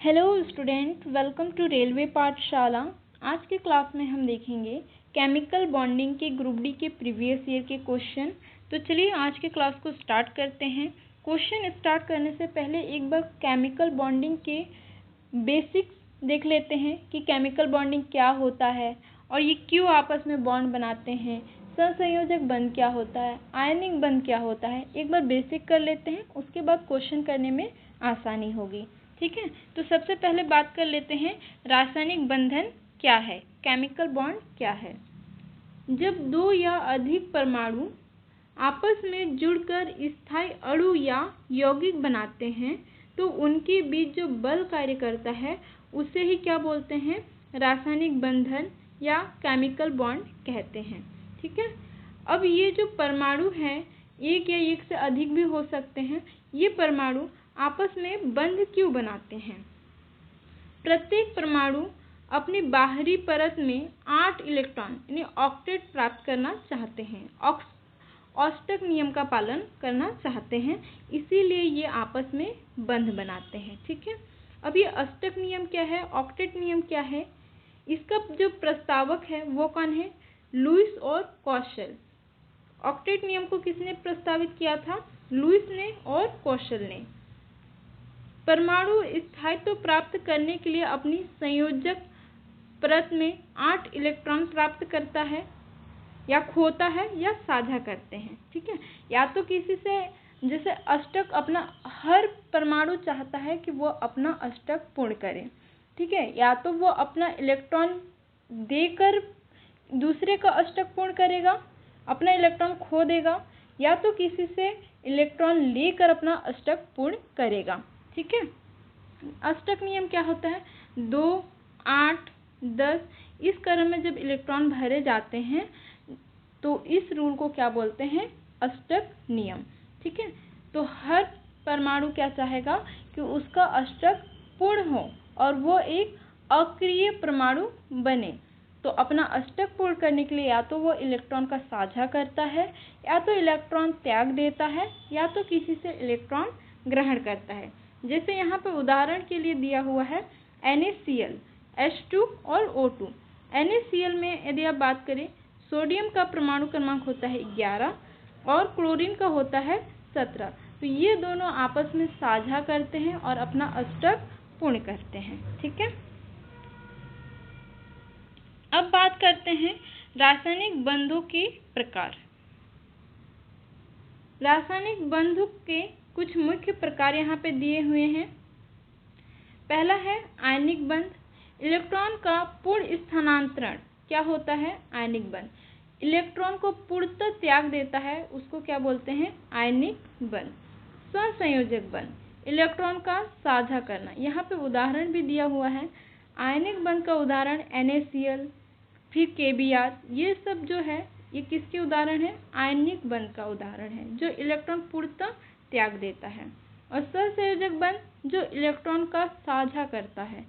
Hello student, welcome to railway Pathshala. आज के class में हम देखेंगे केमिकल बॉन्डिंग के ग्रुप डी के प्रीवियस ईयर के क्वेश्चन। तो चलिए आज के क्लास को स्टार्ट करते हैं। क्वेश्चन स्टार्ट करने से पहले एक बार केमिकल बॉन्डिंग के बेसिक्स देख लेते हैं कि केमिकल बॉन्डिंग क्या होता है और ये क्यों आपस में बॉन्ड बनाते हैं, सहसंयोजक बंध क्या होता है, आयनिक बंध क्या होता है। एक बार बेसिक कर लेते हैं, उसके बाद क्वेश्चन करने में आसानी होगी। ठीक है, तो सबसे पहले बात कर लेते हैं रासायनिक बंधन क्या है, केमिकल बॉन्ड क्या है। जब दो या अधिक परमाणु आपस में जुड़कर स्थायी अणु या यौगिक बनाते हैं तो उनके बीच जो बल कार्य करता है उसे ही क्या बोलते हैं, रासायनिक बंधन या केमिकल बॉन्ड कहते हैं। ठीक है, अब ये जो परमाणु हैं एक या एक से अधिक भी हो सकते हैं, ये परमाणु आपस में बंध क्यों बनाते हैं। प्रत्येक परमाणु अपनी बाहरी परत में 8 इलेक्ट्रॉन यानी ऑक्टेट प्राप्त करना चाहते हैं, ऑस्टक नियम का पालन करना चाहते हैं, इसीलिए ये आपस में बंध बनाते हैं। ठीक है, अब ये अष्टक नियम क्या है, ऑक्टेट नियम क्या है, इसका जो प्रस्तावक है वो कौन है, लुईस और कौशल। ऑक्टेट नियम को किसने प्रस्तावित किया था, लुईस ने और कौशल ने। परमाणु स्थायित्व प्राप्त करने के लिए अपनी संयोजक परत में 8 इलेक्ट्रॉन प्राप्त करता है या खोता है या साझा करते हैं। ठीक है, या तो किसी से, जैसे अष्टक अपना हर परमाणु चाहता है कि वो अपना अष्टक पूर्ण करे। ठीक है, या तो वो अपना इलेक्ट्रॉन देकर दूसरे का अष्टक पूर्ण करेगा, अपना इलेक्ट्रॉन खो देगा, या तो किसी से इलेक्ट्रॉन लेकर अपना अष्टक पूर्ण करेगा। ठीक है, अष्टक नियम क्या होता है, 2, 8, 10 इस क्रम में जब इलेक्ट्रॉन भरे जाते हैं तो इस रूल को क्या बोलते हैं, अष्टक नियम। ठीक है, तो हर परमाणु क्या चाहेगा कि उसका अष्टक पूर्ण हो और वो एक अक्रिय परमाणु बने। तो अपना अष्टक पूर्ण करने के लिए या तो वो इलेक्ट्रॉन का साझा करता है, या तो इलेक्ट्रॉन त्याग देता है, या तो किसी से इलेक्ट्रॉन ग्रहण करता है। जैसे यहाँ पे उदाहरण के लिए दिया हुआ है NaCl, H2 और O2। NaCl में यदि आप बात करें, सोडियम का परमाणु क्रमांक होता है 11 और क्लोरीन का होता है 17। तो ये दोनों आपस में साझा करते हैं और अपना अष्टक पूर्ण करते हैं। ठीक है, अब बात करते हैं रासायनिक बंधों के प्रकार। रासायनिक बंधों के कुछ मुख्य प्रकार यहाँ पे दिए हुए हैं। पहला है आयनिक बंध। इलेक्ट्रॉन का पूर्ण स्थानांतरण क्या होता है, आयनिक बंध। इलेक्ट्रॉन को पूर्णतः त्याग देता है, उसको क्या बोलते हैं, आयनिक बंध। सहसंयोजक बंध, इलेक्ट्रॉन का साझा करना। यहाँ पे उदाहरण भी दिया हुआ है। आयनिक बंध का उदाहरण NaCl, फिर KBr, ये सब जो है ये किसके उदाहरण है, आयनिक बंध का उदाहरण है जो इलेक्ट्रॉन पूर्णतः त्याग देता है। और सहसंयोजक बंध जो इलेक्ट्रॉन का साझा करता है,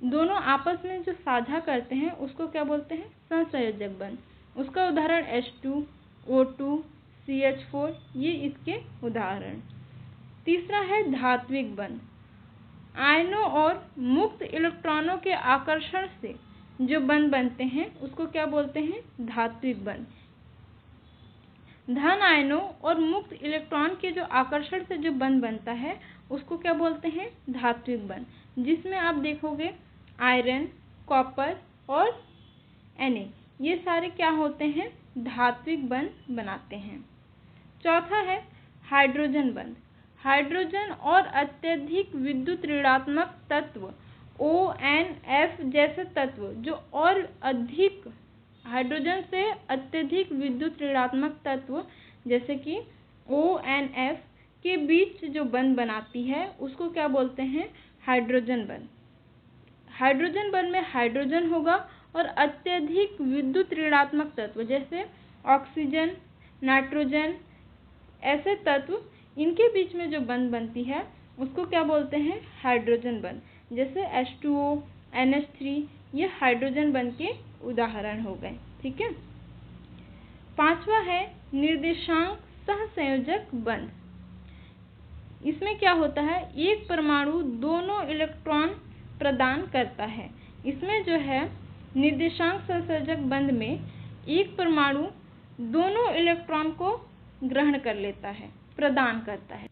दोनों आपस में जो साझा करते हैं उसको क्या बोलते हैं, सहसंयोजक बंध। उसका उदाहरण H2, O2, CH4, ये इसके उदाहरण। तीसरा है धात्विक बंध। आयनों और मुक्त इलेक्ट्रॉनों के आकर्षण से जो बंध बनते हैं उसको क्या बोलते हैं, धात्विक बंध। धन आयनों और मुक्त इलेक्ट्रॉन के जो आकर्षण से जो बंध बनता है उसको क्या बोलते हैं, धात्विक बंध, जिसमें आप देखोगे आयरन, कॉपर और Na, ये सारे क्या होते हैं, धात्विक बंध बनाते हैं। चौथा है हाइड्रोजन बंध। हाइड्रोजन और अत्यधिक विद्युत ऋणात्मक तत्व ONF जैसे तत्व जो और अधिक हाइड्रोजन से अत्यधिक विद्युत ऋणात्मक तत्व जैसे कि ONF के बीच जो बंध बनाती है उसको क्या बोलते हैं, हाइड्रोजन बंध। हाइड्रोजन बंध में हाइड्रोजन होगा और अत्यधिक विद्युत ऋणात्मक तत्व जैसे ऑक्सीजन, नाइट्रोजन, ऐसे तत्व, इनके बीच में जो बंध बनती है उसको क्या बोलते हैं, हाइड्रोजन बंध। जैसे H2O, NH3, ये हाइड्रोजन बंध के उदाहरण हो गए। ठीक है, पांचवा है निर्देशांक सहसंयोजक बंध। इसमें क्या होता है, एक परमाणु दोनों इलेक्ट्रॉन प्रदान करता है। इसमें जो है निर्देशांक सहसंयोजक बंध में एक परमाणु दोनों इलेक्ट्रॉन को ग्रहण कर लेता है, प्रदान करता है।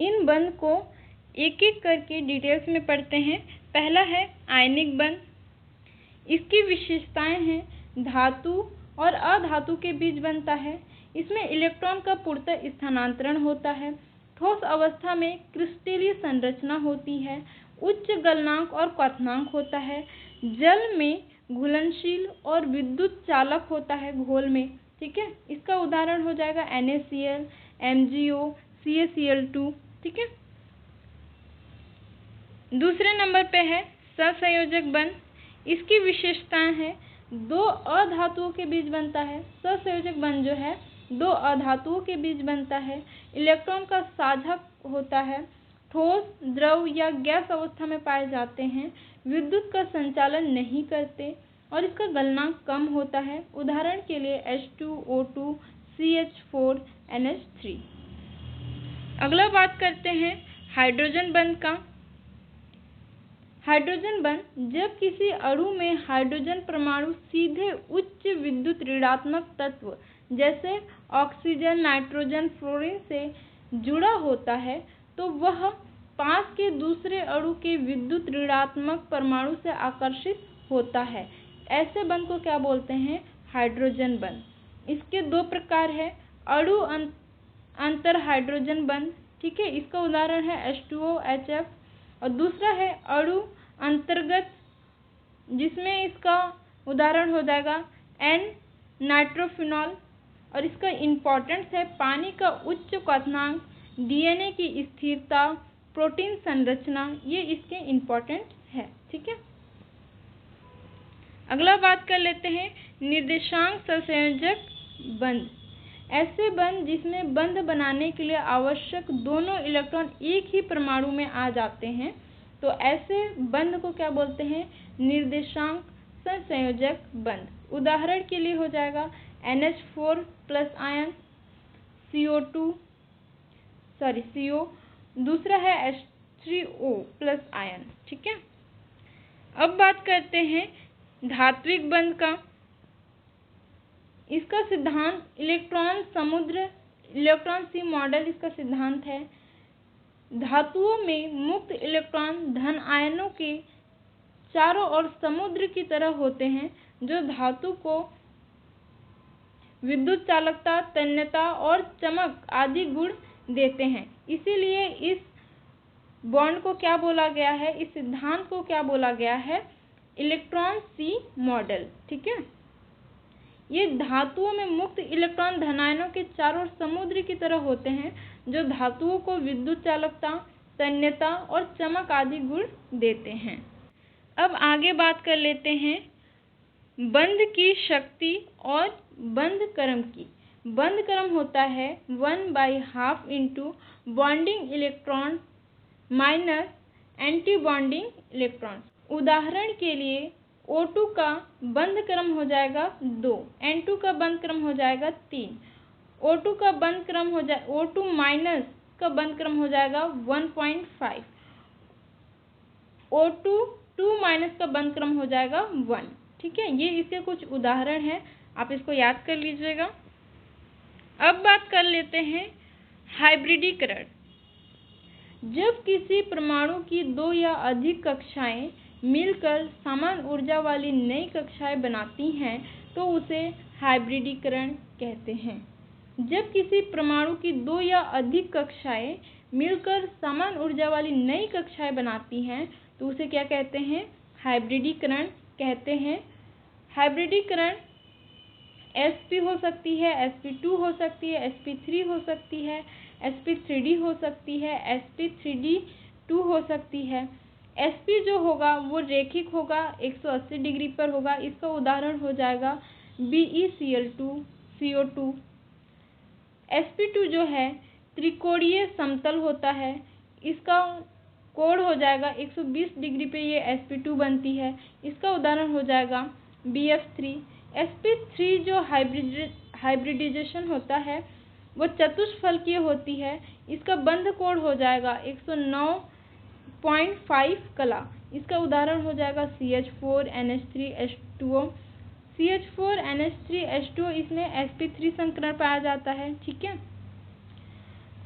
इन बंध को एक एक करके डिटेल्स में पढ़ते हैं। पहला है आयनिक बंध। इसकी विशेषताएं हैं धातु और अधातु के बीच बनता है। इसमें इलेक्ट्रॉन का पूर्णतः स्थानांतरण होता है। ठोस अवस्था में क्रिस्टलीय संरचना होती है। उच्च गलनांक और क्वथनांक होता है। जल में घुलनशील और विद्युत चालक होता है घोल में। ठीक है, इसका उदाहरण हो जाएगा NaCl, MgO, CaCl2। ठीक है। दूसरे नंबर पे है सहसंयोजक बंध। इसकी विशेषताएं हैं दो अधातुओं के बीच बनता है। सहसंयोजक बंध जो है दो अधातुओं के बीच बनता है। इलेक्ट्रॉन का साझा होता है। ठोस, द्रव या गैस अवस्था में पाए जाते हैं। विद्युत का संचालन नहीं करते और इसका गलनांक कम होता है। उदाहरण के लिए H2O2, CH4, NH3। अगला बात करते हैं हाइड्रोजन बंध का। हाइड्रोजन बंध जब किसी अणु में हाइड्रोजन परमाणु सीधे उच्च विद्युत ऋणात्मक तत्व जैसे ऑक्सीजन, नाइट्रोजन, फ्लोरीन से जुड़ा होता है तो वह पास के दूसरे अणु के विद्युत ऋणात्मक परमाणु से आकर्षित होता है। ऐसे बंध को क्या बोलते हैं, हाइड्रोजन बंध। इसके दो प्रकार है, अणु अंतर हाइड्रोजन बंध। ठीक है, इसका उदाहरण है H2OHF। और दूसरा है अणु अंतर्गत, जिसमें इसका उदाहरण हो जाएगा N-नाइट्रोफिनॉल। और इसका इम्पोर्टेंस है पानी का उच्च क्वथनांक, DNA की स्थिरता, प्रोटीन संरचना, ये इसके इम्पोर्टेंट है। ठीक है। अगला बात कर लेते हैं निर्देशांक सहसंयोजक बंध। ऐसे बंध जिसमें बंध बनाने के लिए आवश्यक दोनों इलेक्ट्रॉन एक ही परमाणु में आ जाते हैं तो ऐसे बंध को क्या बोलते हैं, निर्देशांक सहसंयोजक बंध। उदाहरण के लिए हो जाएगा NH4+ आयन, CO। दूसरा है H3O+ आयन। ठीक है। अब बात करते हैं धात्विक बंध का। इसका सिद्धांत इलेक्ट्रॉन सी मॉडल इसका सिद्धांत है। धातुओं में मुक्त इलेक्ट्रॉन धन आयनों के चारों ओर समुद्र की तरह होते हैं जो धातु को विद्युत चालकता, तन्यता और चमक आदि गुण देते हैं। इसीलिए इस बॉन्ड को क्या बोला गया है, इस सिद्धांत को क्या बोला गया है, इलेक्ट्रॉन सी मॉडल। ठीक है। ये धातुओं में मुक्त इलेक्ट्रॉन धनायनों के चारों ओर समुद्र की तरह होते हैं जो धातुओं को विद्युत चालकता, तन्यता और चमक आदि गुण देते हैं। अब आगे बात कर लेते हैं बंध की शक्ति और बंध क्रम की। बंध क्रम होता है 1/2 into bonding electron minus anti bonding electron. उदाहरण के लिए O2 का बंध क्रम हो जाएगा 2, N2 का बंध क्रम हो जाएगा 3, O2 का बंध क्रम हो जाए O2 माइनस का बंध क्रम हो जाएगा 1.5, O2 2 माइनस का बंध क्रम हो जाएगा 1। ठीक है, ये इसके कुछ उदाहरण हैं, आप इसको याद कर लीजिएगा। अब बात कर लेते हैं हाइब्रिडीकरण। जब किसी परमाणु की दो या अधिक कक्षाएं मिलकर समान ऊर्जा वाली नई कक्षाएं बनाती हैं तो उसे हाइब्रिडीकरण कहते हैं। जब किसी परमाणु की दो या अधिक कक्षाएं मिलकर समान ऊर्जा वाली नई कक्षाएं बनाती हैं तो उसे क्या कहते हैं, हाइब्रिडीकरण कहते हैं। हाइब्रिडीकरण sp हो सकती है, sp2 हो सकती है, sp3 हो सकती है, sp3d हो सकती है, sp3d2 हो सकती है। sp जो होगा वो रेखिक होगा, 180 डिग्री पर होगा। इसका उदाहरण हो जाएगा BeCl2, CO2। sp2 जो है त्रिकोणीय समतल होता है, इसका कोण हो जाएगा 120 डिग्री पे ये sp2 बनती है। इसका उदाहरण हो जाएगा BF3। sp3 जो हाइब्रिडाइजेशन होता है वो चतुष्फलकीय होती है, इसका बंध कोड हो जाएगा 109.5 कला। इसका उदाहरण हो जाएगा CH4NH3H2O। CH4NH3H2O इसमें sp3 संकरण पाया जाता है, ठीक है।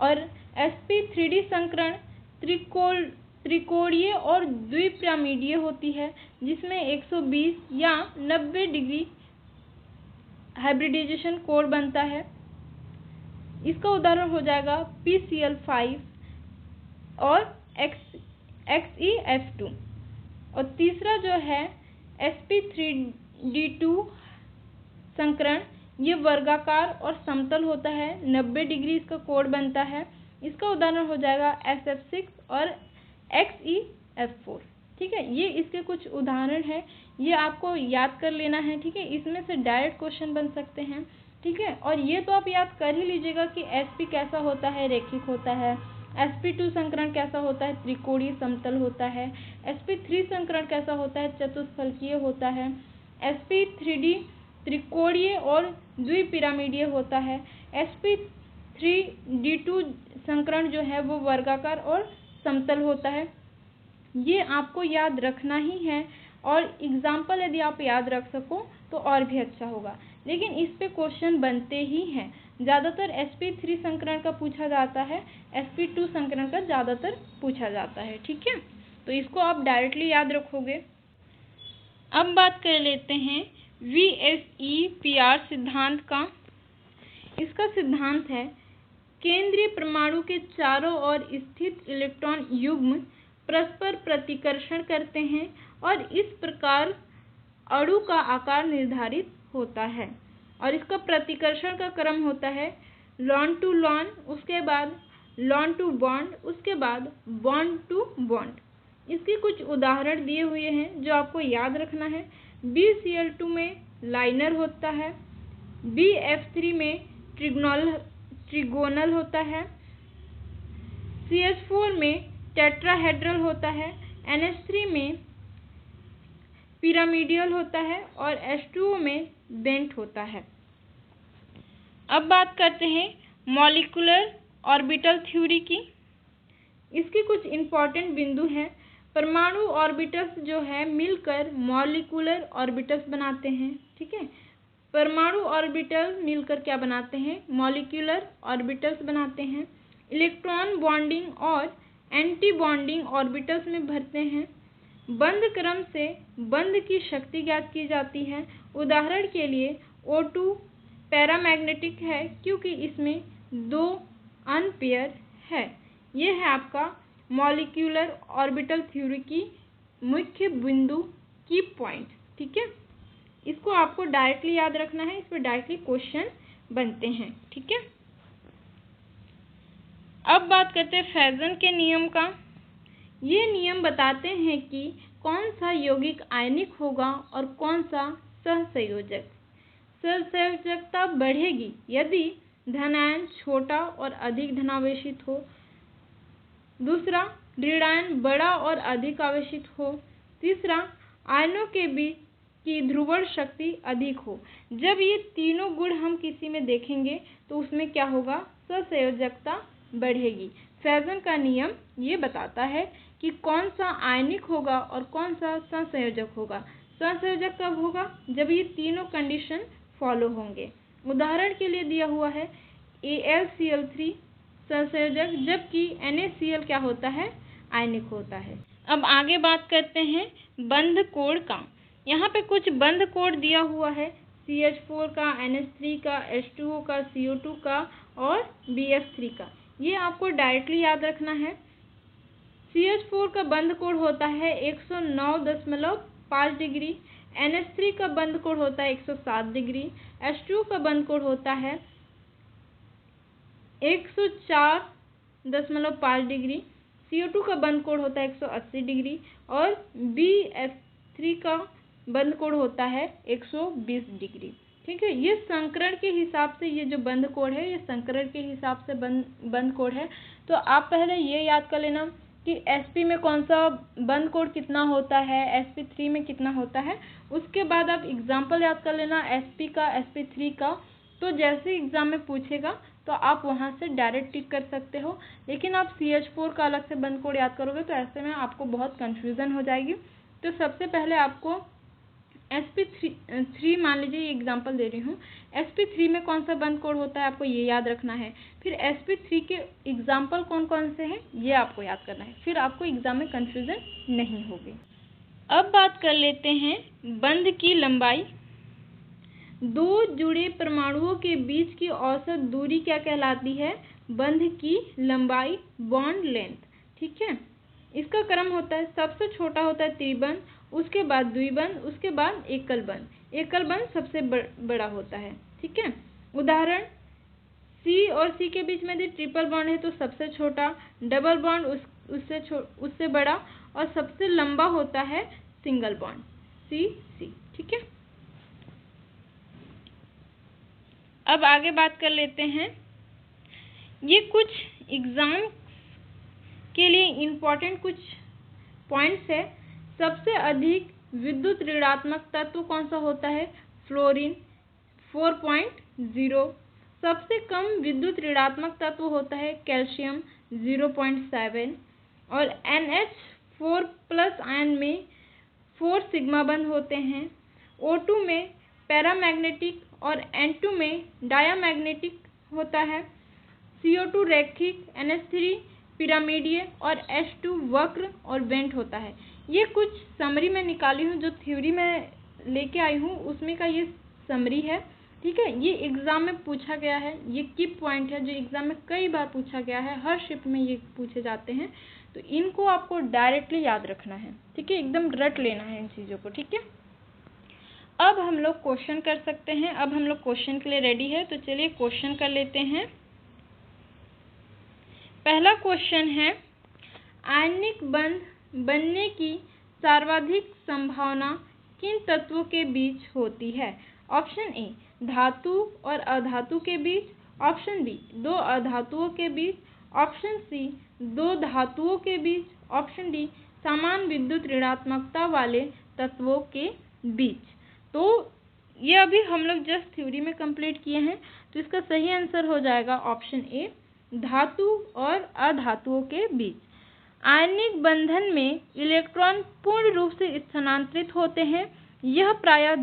और sp3d संकरण त्रिकोणीय और द्विपिरामिडीय होती है, जिसमें 120 या 90 डिग्री हाइब्रिडाइजेशन कोण बनता है। इसका उदाहरण हो जाएगा PCl5 और XeF2। और तीसरा जो है sp3d2 संकरण, ये वर्गाकार और समतल होता है, 90 डिग्री इसका कोण बनता है। इसका उदाहरण हो जाएगा SF6 और XeF4, ठीक है। ये इसके कुछ उदाहरण हैं, ये आपको याद कर लेना है, ठीक है। इसमें से डायरेक्ट क्वेश्चन बन सकते हैं, ठीक है। और ये तो आप याद कर ही लीजिएगा कि sp कैसा होता है, रेखिक होता है। sp2 संकरण कैसा होता है, त्रिकोणीय समतल होता है। sp3 संकरण कैसा होता है, चतुष्फलकीय होता है। sp3d त्रिकोणीय और द्विपिरामिडीय होता है। sp3d2 संकरण जो है वो वर्गाकार और समतल होता है। ये आपको याद रखना ही है, और एग्जाम्पल यदि आप याद रख सको तो और भी अच्छा होगा, लेकिन इस पे क्वेश्चन बनते ही हैं। ज़्यादातर sp3 संकरण का पूछा जाता है, sp2 संकरण का ज़्यादातर पूछा जाता है, ठीक है। तो इसको आप डायरेक्टली याद रखोगे। अब बात कर लेते हैं VSEPR सिद्धांत का। इसका सिद्धांत है, केंद्रीय परमाणु के चारों ओर स्थित इलेक्ट्रॉन युग्म परस्पर प्रतिकर्षण करते हैं और इस प्रकार अणु का आकार निर्धारित होता है। और इसका प्रतिकर्षण का क्रम होता है लॉन टू लॉन, उसके बाद लॉन टू बॉन्ड, उसके बाद बॉन्ड टू बॉन्ड। इसके कुछ उदाहरण दिए हुए हैं जो आपको याद रखना है। BCl2 में लाइनर होता है, BF3 में ट्रिगोनल होता है, CH4 में टेट्राहेड्रल होता है, NH3 में पिरामिडियल होता है और H2O में बेंट होता है। अब बात करते हैं मॉलिक्यूलर ऑर्बिटल थ्योरी की। इसके कुछ इम्पॉर्टेंट बिंदु हैं। परमाणु ऑर्बिटल्स जो है मिलकर मॉलिक्यूलर ऑर्बिटल्स बनाते हैं, ठीक है। परमाणु ऑर्बिटल मिलकर क्या बनाते हैं, मॉलिक्यूलर ऑर्बिटल्स बनाते हैं। इलेक्ट्रॉन बॉन्डिंग और एंटी बॉन्डिंग ऑर्बिटल्स में भरते हैं। बंध क्रम से बंध की शक्ति ज्ञात की जाती है। उदाहरण के लिए O2 पैरामैग्नेटिक है क्योंकि इसमें 2 अनपेयर है। यह है आपका मॉलिक्यूलर ऑर्बिटल थ्योरी की मुख्य बिंदु की पॉइंट, ठीक है। इसको आपको डायरेक्टली याद रखना है, इस पर डायरेक्टली क्वेश्चन बनते हैं, ठीक है। अब बात करते हैं फेजन के नियम का। ये नियम बताते हैं कि कौन सा यौगिक आयनिक होगा और कौन सा सहसंयोजक। सहसंयोजकता बढ़ेगी यदि धनायन छोटा और अधिक धनावेशित हो। दूसरा, ऋणायन बड़ा और अधिक आवेशित हो। तीसरा, आयनों के बीच की ध्रुवण शक्ति अधिक हो। जब ये तीनों गुण हम किसी में देखेंगे तो उसमें क्या होगा, सहसंयोजकता बढ़ेगी। फेजन का नियम ये बताता है कि कौन सा आयनिक होगा और कौन सा सहसंयोजक होगा। सहसंयोजक कब होगा, जब ये तीनों कंडीशन फॉलो होंगे। उदाहरण के लिए दिया हुआ है AlCl3 सहसंयोजक, जबकि NaCl क्या होता है, आयनिक होता है। अब आगे बात करते हैं बंध कोण का। यहाँ पे कुछ बंध कोण दिया हुआ है, CH4 का, NH3 का, H2O का, CO2 का और BF3 का। ये आपको डायरेक्टली याद रखना है। CH4 का बंध कोण होता है 109.5 डिग्री, NH3 का बंध कोण होता है 107 डिग्री, H2O का बंध कोण होता है 104.5 डिग्री, CO2 का बंध कोण होता है 180 डिग्री और BF3 का बंध कोण होता है 120 डिग्री, ठीक है। ये संकरण के हिसाब से, ये जो बंध कोण है ये संकरण के हिसाब से बंध कोण है। तो आप पहले ये याद कर लेना कि sp में कौन सा बंध कोण कितना होता है, sp3 में कितना होता है। उसके बाद आप एग्जाम्पल याद कर लेना sp का, sp3 का। तो जैसे एग्जाम में पूछेगा तो आप वहाँ से डायरेक्ट टिक कर सकते हो। लेकिन आप CH4 का अलग से बंद कोड याद करोगे तो ऐसे में आपको बहुत कन्फ्यूज़न हो जाएगी। तो सबसे पहले आपको sp3 मान लीजिए, ये एग्जांपल दे रही हूँ, sp3 में कौन सा बंद कोड होता है आपको ये याद रखना है। फिर sp3 के एग्जांपल कौन कौन से हैं ये आपको याद करना है, फिर आपको एग्जाम में कन्फ्यूज़न नहीं होगी। अब बात कर लेते हैं बंध की लंबाई। दो जुड़े परमाणुओं के बीच की औसत दूरी क्या कहलाती है? बंध की लंबाई, बॉन्ड लेंथ। ठीक है, इसका क्रम होता है, सबसे छोटा होता है त्रिबंध, उसके बाद द्विबंध, उसके बाद एकल बंध। एकल बंध सबसे बड़ा होता है। ठीक है, उदाहरण C और C के बीच में यदि ट्रिपल बॉन्ड है तो सबसे छोटा, डबल बॉन्ड उससे बड़ा, और सबसे लंबा होता है सिंगल बॉन्ड C। ठीक है, अब आगे बात कर लेते हैं। ये कुछ एग्जाम के लिए इम्पोर्टेंट कुछ पॉइंट्स है। सबसे अधिक विद्युत ऋणात्मक तत्व कौन सा होता है? फ्लोरीन 4.0। सबसे कम विद्युत ऋणात्मक तत्व होता है कैल्शियम 0.7। और NH4+ आयन में 4 सिग्मा बंध होते हैं। O2 में पैरामैग्नेटिक और N2 में डायामैग्नेटिक होता है। CO2 रैखिक, NH3 पिरामिडीय और H2 वक्र और वेंट होता है। ये कुछ समरी में निकाली हूँ, जो थ्योरी में लेके आई हूँ उसमें का ये समरी है। ठीक है, ये एग्ज़ाम में पूछा गया है, ये की पॉइंट है जो एग्ज़ाम में कई बार पूछा गया है, हर शिफ्ट में ये पूछे जाते हैं। तो इनको आपको डायरेक्टली याद रखना है। ठीक है, एकदम रट लेना है इन चीज़ों को। ठीक है, अब हम लोग क्वेश्चन कर सकते हैं। अब हम लोग क्वेश्चन के लिए रेडी है, तो चलिए क्वेश्चन कर लेते हैं। पहला क्वेश्चन है, आयनिक बंध बनने की सर्वाधिक संभावना किन तत्वों के बीच होती है? ऑप्शन ए धातु और अधातु के बीच, ऑप्शन बी दो अधातुओं के बीच, ऑप्शन सी दो धातुओं के बीच, ऑप्शन डी समान विद्युत ऋणात्मकता वाले तत्वों के बीच। तो ये अभी हम लोग जस्ट थ्योरी में कंप्लीट किए हैं, तो इसका सही आंसर हो जाएगा ऑप्शन ए धातु और अधातुओं के बीच। आयनिक बंधन में इलेक्ट्रॉन पूर्ण रूप से स्थानांतरित होते हैं। यह प्रायः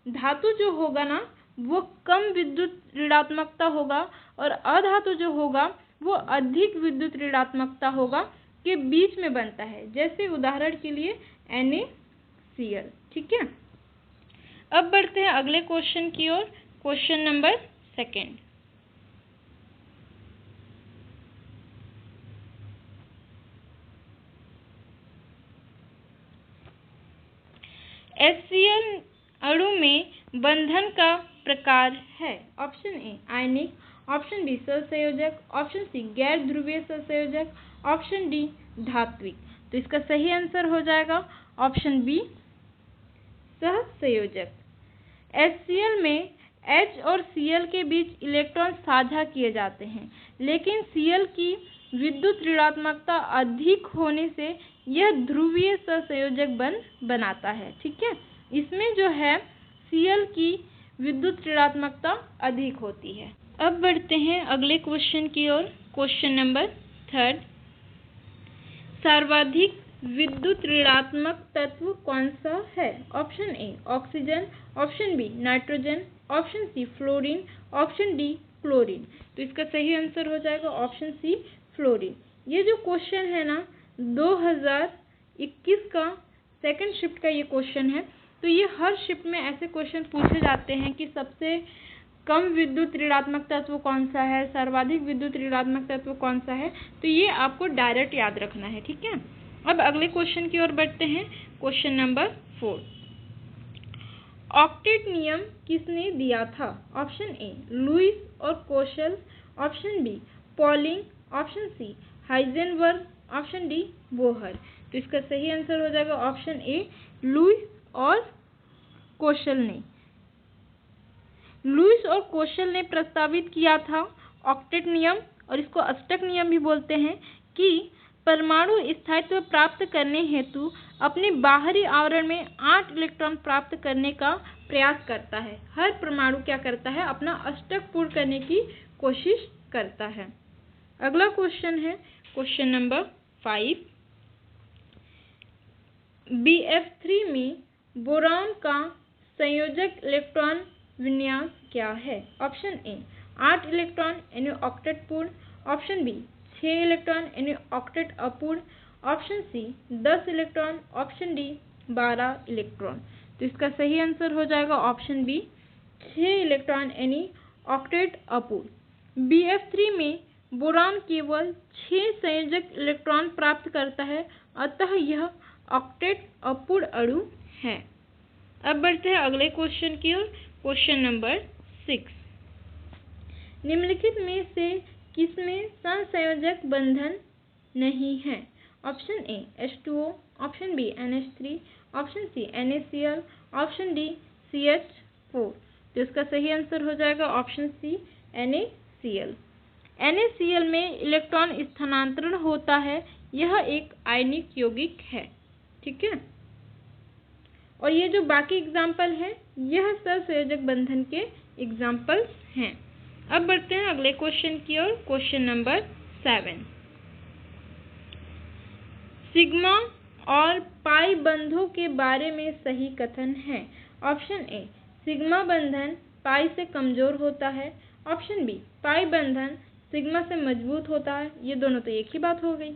धातु जो होगा ना वो कम विद्युत ऋणात्मकता होगा, और अधातु जो होगा वो अधिक विद्युत ऋणात्मकता होगा के बीच में बनता है। जैसे उदाहरण के लिए NaCl। ठीक है, अब बढ़ते हैं अगले क्वेश्चन की ओर। Question number 2। HCl अणु में बंधन का प्रकार है। ऑप्शन ए आयनिक, ऑप्शन बी सहसंयोजक, ऑप्शन सी गैर ध्रुवीय सहसंयोजक, ऑप्शन डी धात्विक। तो इसका सही आंसर हो जाएगा ऑप्शन बी सहसंयोजक। HCl में H और Cl के बीच इलेक्ट्रॉन साझा किए जाते हैं, लेकिन Cl की विद्युत ऋणात्मकता अधिक होने से यह ध्रुवीय सहसंयोजक बंध बनाता है। ठीक है, इसमें जो है Cl की विद्युत ऋणात्मकता अधिक होती है। अब बढ़ते हैं अगले क्वेश्चन की ओर। Question number 3। सर्वाधिक विद्युत ऋणात्मक तत्व कौन सा है? Option A oxygen, option B nitrogen, option C fluorine, option D chlorine. तो इसका सही आंसर हो जाएगा ऑप्शन सी फ्लोरीन। ये जो क्वेश्चन है ना 2021 का सेकंड शिफ्ट का ये क्वेश्चन है। तो ये हर शिफ्ट में ऐसे क्वेश्चन पूछे जाते हैं कि सबसे कम विद्युत ऋणात्मक तत्व कौन सा है, सर्वाधिक विद्युत ऋणात्मक तत्व कौन सा है। तो ये आपको डायरेक्ट याद रखना है। ठीक है, अब अगले क्वेश्चन की ओर बढ़ते हैं। Question number 4। ऑक्टेट नियम किसने दिया था? ऑप्शन ए लुईस और Kossel, option B Pauling, option C Heisenberg, option D Bohr. तो इसका सही आंसर हो जाएगा ऑप्शन ए लुईस और कोशल ने। लुईस और कोशल ने प्रस्तावित किया था ऑक्टेट नियम, और इसको अष्टक नियम भी बोलते हैं, कि परमाणु स्थायित्व प्राप्त करने हेतु अपने बाहरी आवरण में 8 इलेक्ट्रॉन प्राप्त करने का प्रयास करता है। हर परमाणु क्या करता है? अपना अष्टक पूर्ण करने की कोशिश करता है। अगला क्वेश्चन है क्वेश्चन नंबर 5। BF3 में बोरान का संयोजक इलेक्ट्रॉन विन्यास क्या है? ऑप्शन ए 8 इलेक्ट्रॉन यानी ऑक्टेट पूर्ण, ऑप्शन बी 6 इलेक्ट्रॉन यानी ऑक्टेट अपूर्ण, option C 10 electron, option D 12 electron. तो इसका सही आंसर हो जाएगा ऑप्शन बी 6 इलेक्ट्रॉन यानी ऑक्टेट अपूर्ण। BF3 में बोरान केवल 6 संयोजक इलेक्ट्रॉन प्राप्त करता है, अतः यह ऑक्टेट अपूर्ण अणु है। अब बढ़ते हैं अगले क्वेश्चन की ओर। Question number 6। निम्नलिखित में से किसमें सहसंयोजक बंधन नहीं है? Option A H2O, option B NH3, option C NaCl, option D CH4। तो इसका सही आंसर हो जाएगा ऑप्शन सी NaCl। NaCl में इलेक्ट्रॉन स्थानांतरण होता है, यह एक आयनिक यौगिक है। ठीक है, और ये जो बाकी एग्जाम्पल है यह सहसंयोजक बंधन के एग्जाम्पल्स हैं। अब बढ़ते हैं अगले क्वेश्चन की ओर। Question number 7। सिग्मा और पाई बंधों के बारे में सही कथन है। ऑप्शन ए सिग्मा बंधन पाई से कमजोर होता है, ऑप्शन बी पाई बंधन सिग्मा से मजबूत होता है। ये दोनों तो एक ही बात हो गई।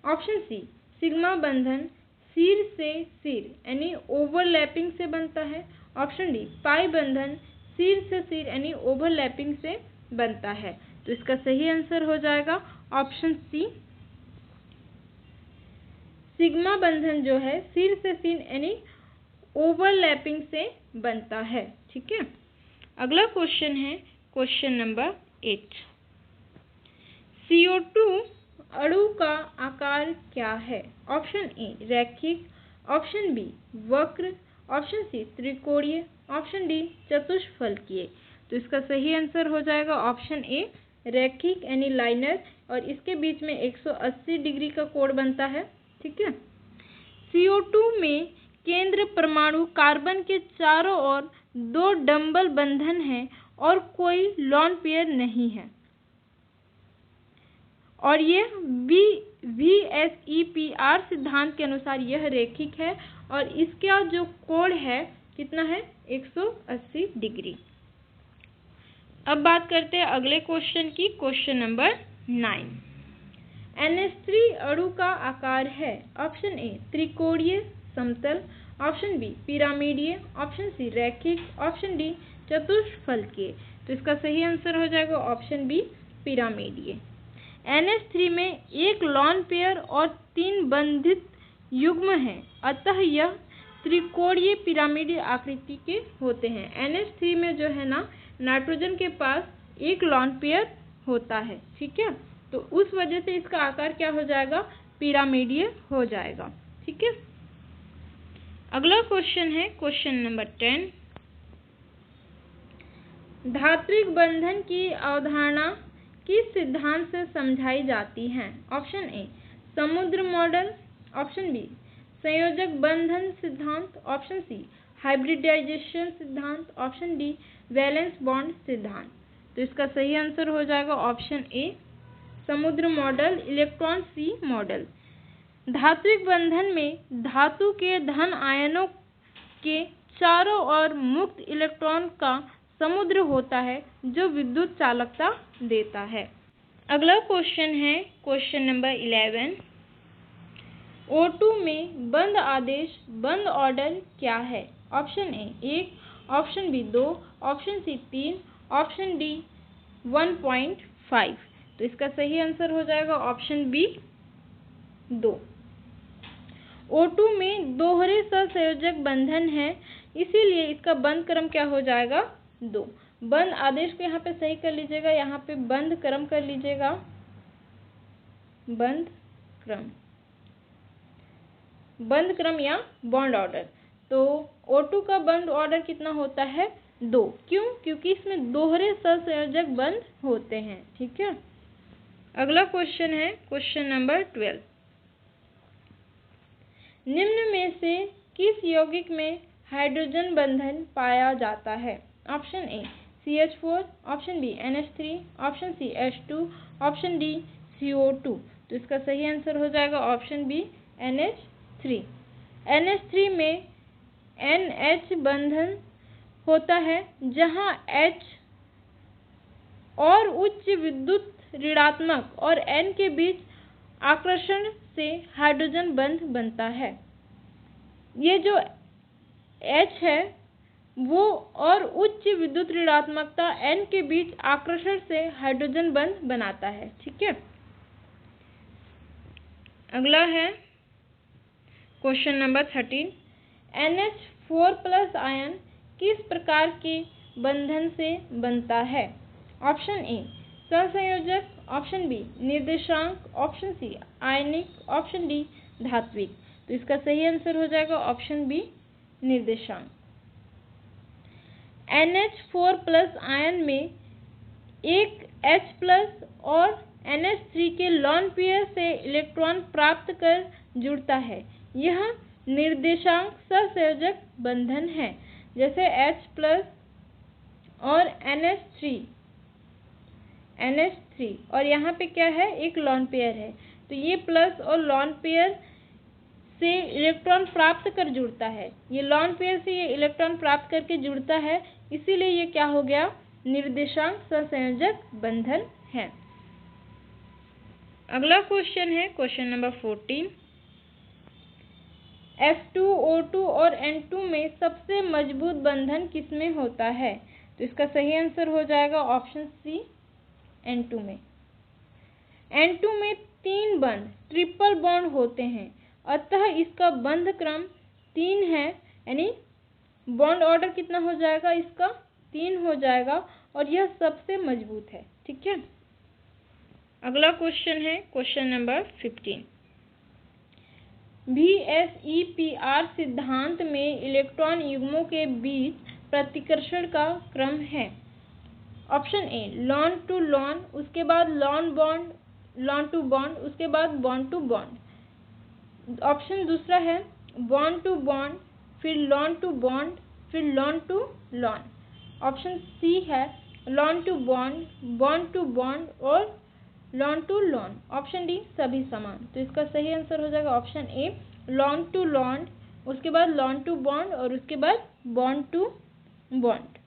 ऑप्शन सी सिग्मा बंधन सिर से सिर यानी ओवरलैपिंग से बनता है, ऑप्शन डी पाई बंधन सिर से सिर यानी ओवरलैपिंग से बनता है। तो इसका सही आंसर हो जाएगा ऑप्शन सी सिग्मा बंधन जो है सिर से सिर यानी ओवरलैपिंग से बनता है। ठीक है, अगला क्वेश्चन है क्वेश्चन नंबर 8। CO2 अणु का आकार क्या है? ऑप्शन ए रैखिक, ऑप्शन बी वक्र, ऑप्शन सी त्रिकोणीय, ऑप्शन डी चतुष्फलकीय। तो इसका सही आंसर हो जाएगा ऑप्शन ए रैखिक यानी लाइनर, और इसके बीच में 180 डिग्री का कोण बनता है। ठीक है, CO2 में केंद्र परमाणु कार्बन के चारों ओर 2 डबल बंधन है और कोई लोन पेयर नहीं है, और ये VSEPR सिद्धांत के अनुसार यह रैखिक है, और इसका जो कोण है कितना है 180 डिग्री। अब बात करते हैं अगले क्वेश्चन की। Question number 9। NH3 अणु का आकार है? ऑप्शन ए त्रिकोणीय समतल, ऑप्शन बी पिरामिडीय, ऑप्शन सी रैखिक, ऑप्शन डी चतुष्फलकीय। तो इसका सही आंसर हो जाएगा ऑप्शन बी पिरामिडीय। NH3 में एक लोन पेयर और 3 बंधित युग्म हैं, अतः यह त्रिकोणीय पिरामिडीय आकृति के होते हैं। NH3 में जो है ना नाइट्रोजन के पास एक लोन पेयर होता है। ठीक है, तो उस वजह से इसका आकार क्या हो जाएगा पिरामिडीय हो जाएगा। ठीक है, अगला क्वेश्चन है क्वेश्चन नंबर 10। धात्विक बंधन की अवधारणा किस सिद्धांत से समझाई जाती है? ऑप्शन ए समुद्र मॉडल, ऑप्शन बी संयोजक बंधन सिद्धांत, ऑप्शन सी हाइब्रिडाइजेशन सिद्धांत, ऑप्शन डी वैलेंस बॉन्ड सिद्धांत। तो इसका सही आंसर हो जाएगा ऑप्शन ए समुद्र मॉडल इलेक्ट्रॉन सी मॉडल। धात्विक बंधन में धातु के धन आयनों के चारों ओर मुक्त इलेक्ट्रॉन का समुद्र होता है जो विद्युत चालकता देता है। अगला क्वेश्चन है क्वेश्चन नंबर 11। O2 में बंध आदेश बंध ऑर्डर क्या है? Option A 1, option B 2, option C 3, option D 1.5। तो इसका सही आंसर हो जाएगा ऑप्शन बी 2। O2 में दोहरे सहसंयोजक बंधन है, इसीलिए इसका बंध क्रम क्या हो जाएगा 2। बंध आदेश को यहाँ पे सही कर लीजिएगा, यहाँ पे बंध क्रम कर लीजिएगा, बंध क्रम या बॉन्ड ऑर्डर। तो O2 का बंध ऑर्डर कितना होता है 2। क्यों? क्योंकि इसमें दोहरे सहसंयोजक बंध होते हैं। ठीक है, अगला क्वेश्चन है क्वेश्चन नंबर 12। निम्न में से किस यौगिक में हाइड्रोजन बंधन पाया जाता है? Option A CH4, option B NH3, option C H2, option D CO2। तो इसका सही आंसर हो जाएगा ऑप्शन बी NH3। NH3 में NH बंधन होता है जहाँ H और उच्च विद्युत ऋणात्मक और N के बीच आकर्षण से हाइड्रोजन बंध बनता है। ये जो H है वो और उच्च विद्युत ऋणात्मकता N के बीच आकर्षण से हाइड्रोजन बंध बनाता है। ठीक है, अगला है क्वेश्चन नंबर 13। NH4+ आयन किस प्रकार के बंधन से बनता है? ऑप्शन ए सहसंयोजक, ऑप्शन बी निर्देशांक, ऑप्शन सी आयनिक, ऑप्शन डी धात्विक। तो इसका सही आंसर हो जाएगा ऑप्शन बी निर्देशांक। NH4+ आयन में एक H+ और NH3 के लोन पेयर से इलेक्ट्रॉन प्राप्त कर जुड़ता है। यह निर्देशांक सहसंयोजक बंधन है। जैसे H+ और NH3 और यहाँ पे क्या है, एक लोन पेयर है। तो ये प्लस और लोन पेयर से इलेक्ट्रॉन प्राप्त कर जुड़ता है। ये लोन पेयर से ये इलेक्ट्रॉन प्राप्त करके जुड़ता है, इसीलिए ये क्या हो गया, निर्देशांक सहसंयोजक बंधन है। अगला क्वेश्चन है क्वेश्चन नंबर 14। F2O2 और N2 में सबसे मजबूत बंधन किसमें होता है? तो इसका सही आंसर हो जाएगा ऑप्शन सी N2 में। N2 में 3 बंध ट्रिपल बॉन्ड होते हैं, अतः इसका बंध क्रम 3 है, यानी बॉन्ड ऑर्डर कितना हो जाएगा, इसका 3 हो जाएगा और यह सबसे मजबूत है। ठीक है, अगला क्वेश्चन है क्वेश्चन नंबर 15। VSEPR सिद्धांत में इलेक्ट्रॉन युग्मों के बीच प्रतिकर्षण का क्रम है। Option A lone to lone, उसके बाद लॉन टू बॉन्ड, उसके बाद बॉन्ड टू बॉन्ड। ऑप्शन दूसरा है बॉन्ड टू बॉन्ड, फिर लॉन टू बॉन्ड, फिर lone to lone. Option C है lone to bond, bond to bond और lone to lone. Option D सभी समान। तो इसका सही आंसर हो जाएगा option A lone to lone, उसके बाद लॉन टू बॉन्ड और उसके बाद बॉन्ड टू बॉन्ड।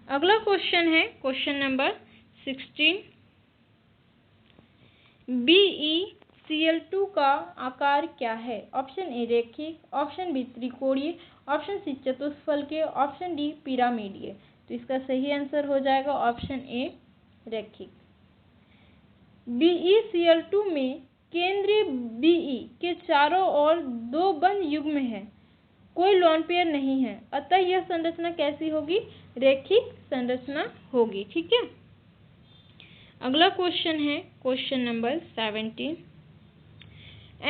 अगला क्वेश्चन है क्वेश्चन नंबर 16। BeCl2 का आकार क्या है? ऑप्शन ए रेखिक, ऑप्शन बी त्रिकोणीय, ऑप्शन सी चतुष्फलकीय, ऑप्शन डी पिरामिडीय। तो इसका सही आंसर हो जाएगा ऑप्शन ए रेखिक। BeCl2 में केंद्रीय Be के चारों ओर 2 बंध युग्म है, कोई लोन पेयर नहीं है, अतः यह संरचना कैसी होगी, रेखिक संरचना होगी। ठीक है, अगला क्वेश्चन है क्वेश्चन नंबर 17।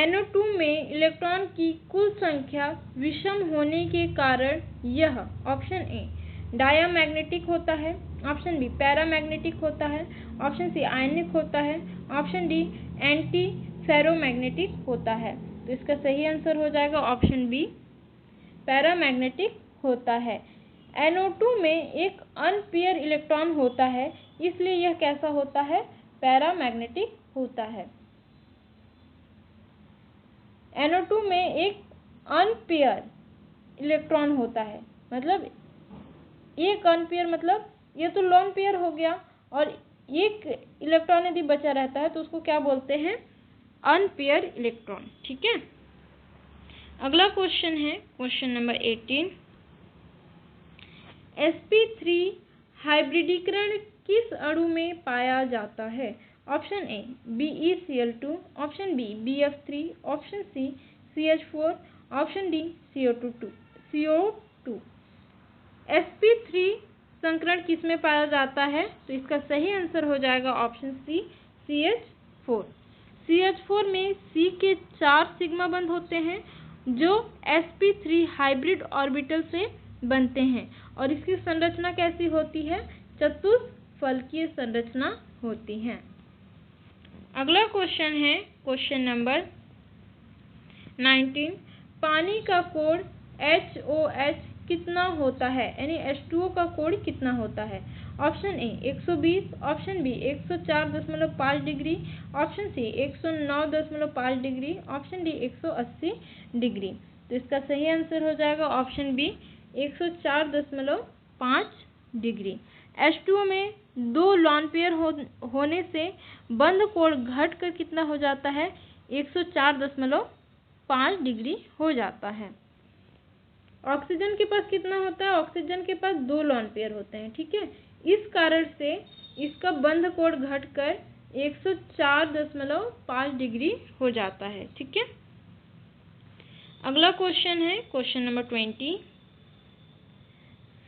NO2 में इलेक्ट्रॉन की कुल संख्या विषम होने के कारण यह ऑप्शन ए डायामैग्नेटिक होता है, ऑप्शन बी पैरामैग्नेटिक होता है, ऑप्शन सी आयनिक होता है, ऑप्शन डी एंटी फेरोमैग्नेटिक होता है। तो इसका सही आंसर हो जाएगा ऑप्शन बी पैरामैग्नेटिक होता है। NO2 में एक अनपेयर इलेक्ट्रॉन होता है, इसलिए यह कैसा होता है, पैरामैग्नेटिक होता है। NO2 में एक अनपेयर इलेक्ट्रॉन होता है, मतलब एक अनपेयर मतलब ये तो लोन पेयर हो गया और एक इलेक्ट्रॉन यदि बचा रहता है तो उसको क्या बोलते हैं, अनपेयर इलेक्ट्रॉन। ठीक है, अगला क्वेश्चन है क्वेश्चन नंबर 18। sp3 हाइब्रिडीकरण किस अणु में पाया जाता है? Option A BeCl2, option B BF3, option C CH4, option D CO2। sp3 संकरण किस में पाया जाता है? तो इसका सही आंसर हो जाएगा ऑप्शन सी CH4। CH4 में C के 4 सिग्मा बंध होते हैं जो sp3 हाइब्रिड ऑर्बिटल से बनते हैं और इसकी संरचना कैसी होती है, चतुष्फलकीय संरचना होती है। अगला क्वेश्चन है क्वेश्चन नंबर 19। पानी का कोण HOH कितना होता है, यानी H2O का कोण कितना होता है। Option A 120, option B 104.5 degree, option C 109.5 degree, option D 180 degree. तो इसका सही आंसर हो जाएगा ऑप्शन बी 104.5 डिग्री। H2O में 2 लॉन पेयर होने से बंध कोण घटकर कितना हो जाता है, 104.5 डिग्री हो जाता है। ऑक्सीजन के पास कितना होता है, ऑक्सीजन के पास 2 लॉन पेयर होते हैं, ठीक है। इस कारण से इसका बंध कोण घटकर 104.5 डिग्री हो जाता है, ठीक है। अगला क्वेश्चन है क्वेश्चन नंबर 20।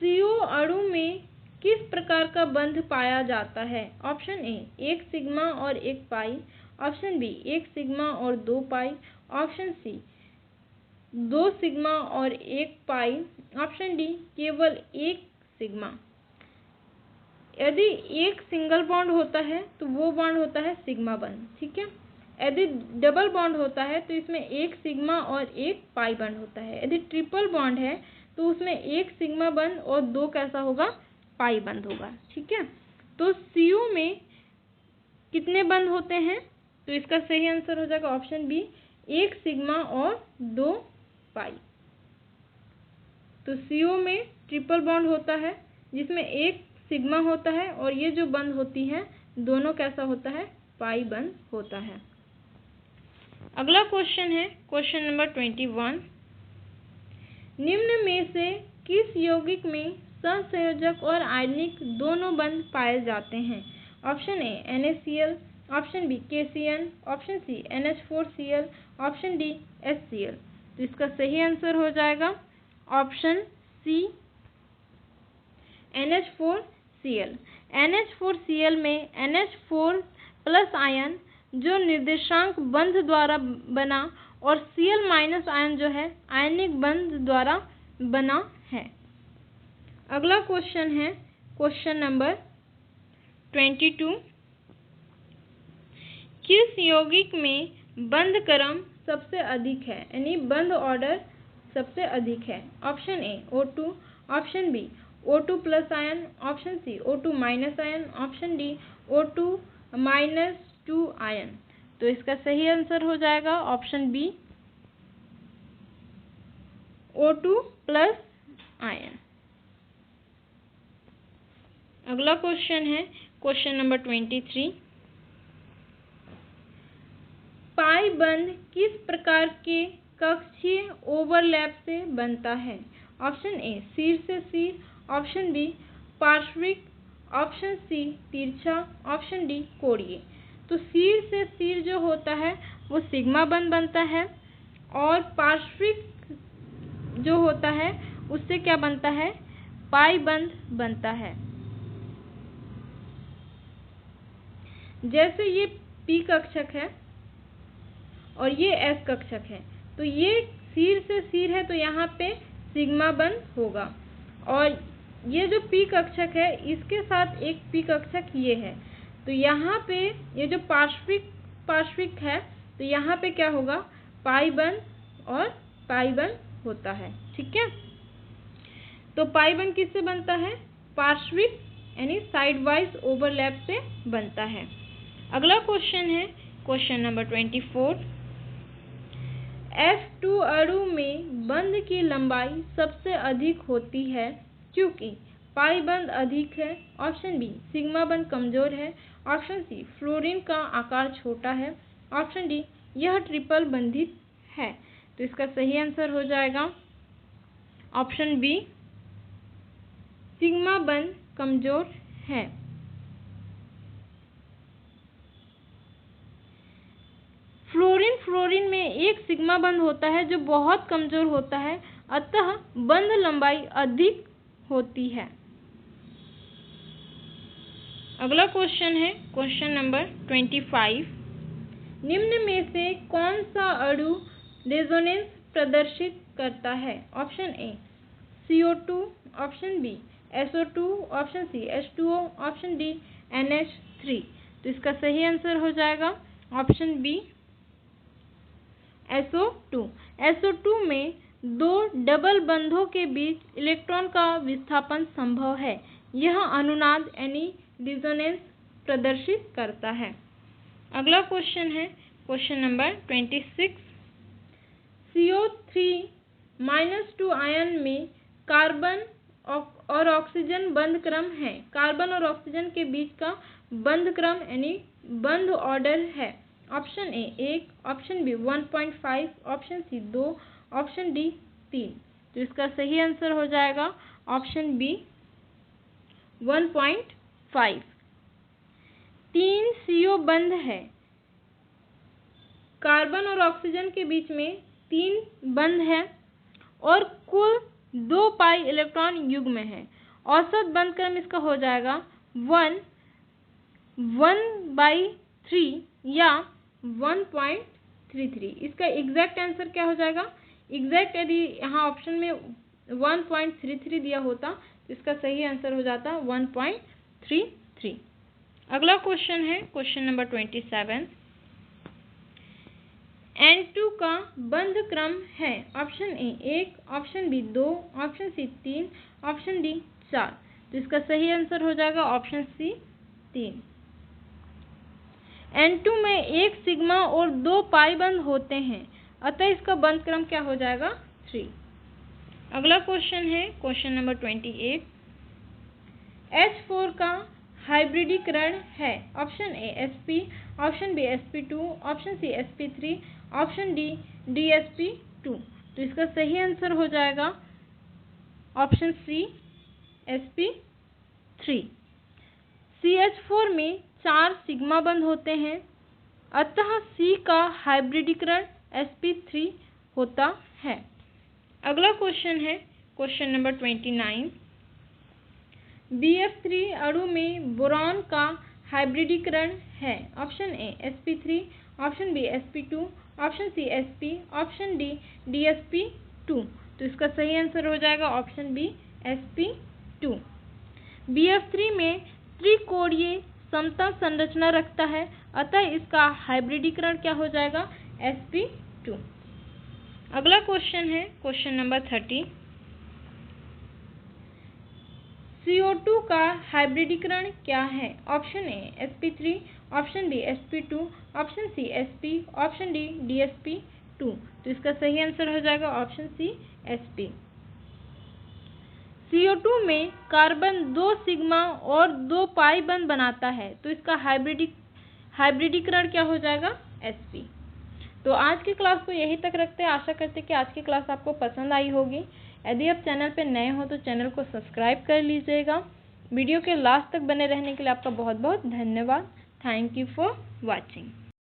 CO अणु में किस प्रकार का बंध पाया जाता है। ऑप्शन ए 1 सिग्मा और 1 पाई, ऑप्शन बी 1 सिग्मा और 2 पाई, ऑप्शन सी 2 सिग्मा और 1 पाई, ऑप्शन डी केवल 1 सिग्मा। यदि एक सिंगल बॉन्ड होता है तो वो बॉन्ड होता है सिग्मा बंध, ठीक है। यदि डबल बॉन्ड होता है तो इसमें 1 सिग्मा और 1 पाई बंध होता है। यदि ट्रिपल बॉन्ड है तो उसमें 1 सिग्मा बंध और 2 कैसा होगा, पाई बंध होगा, ठीक है। तो CO में कितने बंध होते हैं, तो इसका सही आंसर हो जाएगा ऑप्शन बी 1 सिग्मा और 2 पाई। तो CO में ट्रिपल बॉन्ड होता है जिसमें 1 सिग्मा होता है और ये जो बंध होती है दोनों कैसा होता है, पाई बंध होता है। अगला क्वेश्चन है क्वेश्चन नंबर 21। निम्न में से किस यौगिक में सहसंयोजक और आयनिक दोनों बंध पाए जाते हैं। Option A NaCl, option B KCN, option C NH4Cl, option D HCl। तो इसका सही आंसर हो जाएगा ऑप्शन सी NH4Cl। NH4Cl में NH4 प्लस आयन जो निर्देशांक बंध द्वारा बना और Cl माइनस आयन जो है आयनिक बंध द्वारा बना है। अगला क्वेश्चन है क्वेश्चन नंबर 22। किस यौगिक में बंध क्रम सबसे अधिक है, यानी बंध ऑर्डर सबसे अधिक है। Option A O2, option B O2 plus ion, option C O2 minus ion, option D O2 minus 2 ion. तो इसका सही आंसर हो जाएगा option B O2 plus ion. अगला क्वेश्चन है क्वेश्चन नंबर 23। पाई बंध किस प्रकार के कक्षीय ओवरलैप से बनता है। ऑप्शन ए सिर से सिर, ऑप्शन बी पार्श्विक, ऑप्शन सी तिरछा, ऑप्शन डी कोणीय। तो सिर से सिर जो होता है वो सिग्मा बंध बनता है और पार्श्विक जो होता है उससे क्या बनता है, पाई बंध बनता है। जैसे ये P कक्षक है और ये S कक्षक है, तो ये सिर से सिर है तो यहाँ पे सिग्मा बंध होगा और ये जो P कक्षक है इसके साथ एक P कक्षक ये है, तो यहाँ पे ये जो पार्श्विक है तो यहाँ पे क्या होगा, पाई बंध और पाई बंध होता है, ठीक है। तो पाई बंध किससे बनता है, पार्श्विक यानी साइड वाइज ओवरलैप से बनता है। अगला क्वेश्चन है क्वेश्चन नंबर 24। F2 अणु में बंध की लंबाई सबसे अधिक होती है क्योंकि पाई बंध अधिक है, ऑप्शन बी सिग्मा बंध कमजोर है, ऑप्शन सी फ्लोरीन का आकार छोटा है, ऑप्शन डी यह ट्रिपल बंधित है। तो इसका सही आंसर हो जाएगा ऑप्शन बी सिग्मा बंध कमजोर है। फ्लोरीन में एक सिग्मा बंध होता है जो बहुत कमजोर होता है, अतः बंध लंबाई अधिक होती है। अगला क्वेश्चन है क्वेश्चन नंबर 25। निम्न में से कौन सा अणु रेजोनेंस प्रदर्शित करता है। Option A CO2, option B SO2, option C H2O, option D NH3। तो इसका सही आंसर हो जाएगा ऑप्शन बी SO2। SO2 में दो डबल बंधों के बीच इलेक्ट्रॉन का विस्थापन संभव है। यह अनुनाद यानी रिजोनेंस प्रदर्शित करता है। अगला क्वेश्चन है क्वेश्चन नंबर 26। CO3-2 आयन में कार्बन और ऑक्सीजन बंध क्रम है। कार्बन और ऑक्सीजन के बीच का बंध क्रम यानी बंध ऑर्डर है। Option A 1, option B 1.5, option C 2, option D 3। तो इसका सही आंसर हो जाएगा ऑप्शन बी 1.5। 3 CO बंध है। कार्बन और ऑक्सीजन के बीच में 3 बंध है और कुल 2 पाई इलेक्ट्रॉन युग्म है। औसत बंध क्रम इसका हो जाएगा 1/3 या 1.33। इसका एग्जैक्ट आंसर क्या हो जाएगा? एग्जैक्ट यदि यहाँ ऑप्शन में 1.33 दिया होता तो इसका सही आंसर हो जाता 1.33। अगला क्वेश्चन है क्वेश्चन नंबर 27। N2 का बंध क्रम है। Option A 1, option B 2, option C 3, option D 4। तो इसका सही आंसर हो जाएगा ऑप्शन सी 3। N2 में 1 सिग्मा और 2 पाई बंध होते हैं, अतः इसका बंध क्रम क्या हो जाएगा? 3। अगला क्वेश्चन है क्वेश्चन नंबर 28। H4 का हाइब्रिडीकरण है। Option A sp, option B sp2, option C sp3, option D dsp2। तो इसका सही आंसर हो जाएगा ऑप्शन सी sp3। CH4 में 4 सिग्मा बंध होते हैं, अतः C का हाइब्रिडीकरण sp3 होता है। अगला क्वेश्चन है क्वेश्चन नंबर 29। BF3 अणु में बोरॉन का हाइब्रिडीकरण है। Option A sp3, option B sp2, option C sp, option D dsp2। तो इसका सही आंसर हो जाएगा ऑप्शन बी sp2। BF3 में त्रिकोणीय समतल संरचना रखता है, अतः इसका हाइब्रिडीकरण क्या हो जाएगा? sp2। अगला क्वेश्चन है क्वेश्चन नंबर 30। CO2 का हाइब्रिडीकरण क्या है? Option A sp3, option B sp2, option C sp, option D dsp2। तो इसका सही आंसर हो जाएगा ऑप्शन सी sp। CO2 में कार्बन 2 सिग्मा और 2 पाई बंध बनाता है, तो इसका हाइब्रिडीकरण क्या हो जाएगा? sp। तो आज की क्लास को यहीं तक रखते हैं। आशा करते हैं कि आज की क्लास आपको पसंद आई होगी। यदि आप चैनल पर नए हो तो चैनल को सब्सक्राइब कर लीजिएगा। वीडियो के लास्ट तक बने रहने के लिए आपका बहुत बहुत धन्यवाद। Thank you for watching.